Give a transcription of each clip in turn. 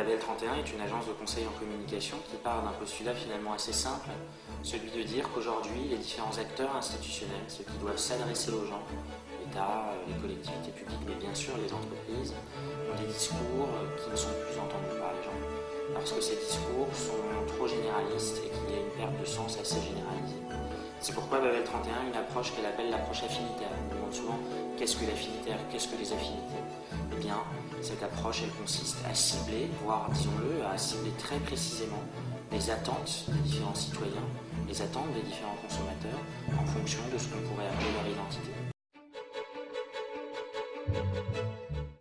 Babel 31 est une agence de conseil en communication qui part d'un postulat finalement assez simple, celui de dire qu'aujourd'hui, les différents acteurs institutionnels, ceux qui doivent s'adresser aux gens, l'État, les collectivités publiques, mais bien sûr les entreprises, ont des discours qui ne sont plus entendus par les gens. Parce que ces discours sont trop généralistes et qu'il y a une perte de sens assez généralisée. C'est pourquoi Babel 31 a une approche qu'elle appelle l'approche affinitaire. On me demande souvent qu'est-ce que l'affinitaire, qu'est-ce que les affinités. Eh bien, cette approche, elle consiste à cibler, voire, disons-le, à cibler très précisément les attentes des différents citoyens, les attentes des différents consommateurs, en fonction de ce qu'on pourrait appeler leur identité.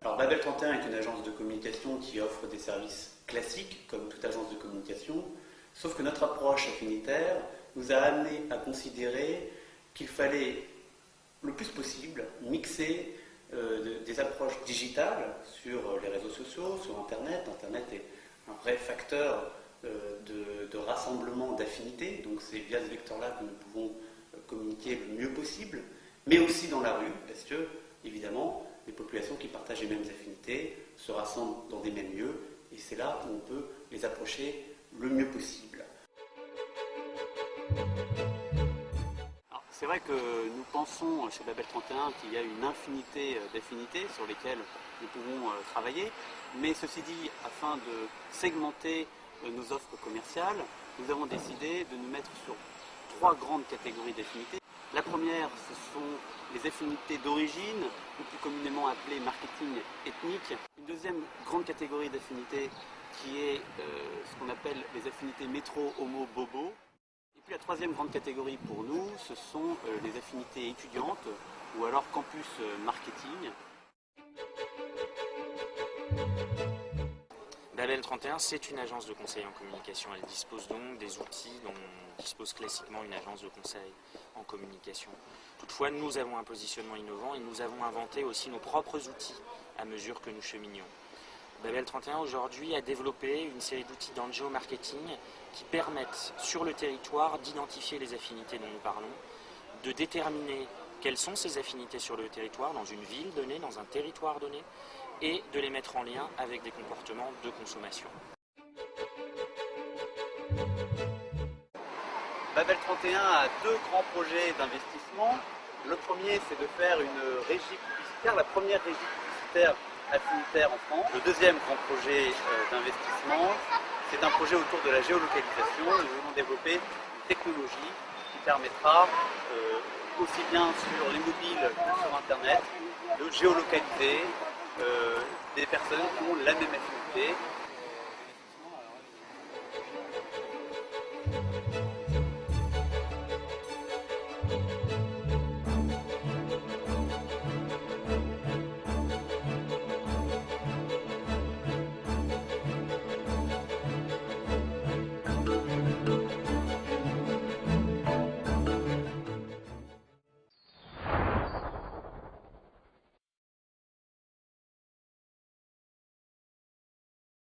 Alors Babel 31 est une agence de communication qui offre des services classiques, comme toute agence de communication, sauf que notre approche affinitaire nous a amené à considérer qu'il fallait le plus possible mixer des approches digitales sur les réseaux sociaux, sur Internet. Internet est un vrai facteur de rassemblement d'affinités, donc c'est via ce vecteur-là que nous pouvons communiquer le mieux possible, mais aussi dans la rue, parce que, évidemment, les populations qui partagent les mêmes affinités se rassemblent dans des mêmes lieux, et c'est là où on peut les approcher le mieux possible. C'est vrai que nous pensons chez Babel 31 qu'il y a une infinité d'affinités sur lesquelles nous pouvons travailler, mais ceci dit, afin de segmenter nos offres commerciales, nous avons décidé de nous mettre sur 3 grandes catégories d'affinités. La première, ce sont les affinités d'origine, ou plus communément appelées marketing ethnique. Une deuxième grande catégorie d'affinités qui est ce qu'on appelle les affinités métro, homo, bobo. Et puis la troisième grande catégorie pour nous, ce sont les affinités étudiantes ou alors campus marketing. Babel 31, c'est une agence de conseil en communication. Elle dispose donc des outils dont dispose classiquement une agence de conseil en communication. Toutefois, nous avons un positionnement innovant et nous avons inventé aussi nos propres outils à mesure que nous cheminions. Babel 31 aujourd'hui a développé une série d'outils dans le géomarketing qui permettent sur le territoire d'identifier les affinités dont nous parlons, de déterminer quelles sont ces affinités sur le territoire, dans une ville donnée, dans un territoire donné, et de les mettre en lien avec des comportements de consommation. Babel 31 a 2 grands projets d'investissement. Le premier, c'est de faire une régie publicitaire, la première régie publicitaire affinitaire en France. Le deuxième grand projet d'investissement, c'est un projet autour de la géolocalisation. Nous voulons développer une technologie qui permettra, aussi bien sur les mobiles que sur Internet, de géolocaliser des personnes qui ont la même affinité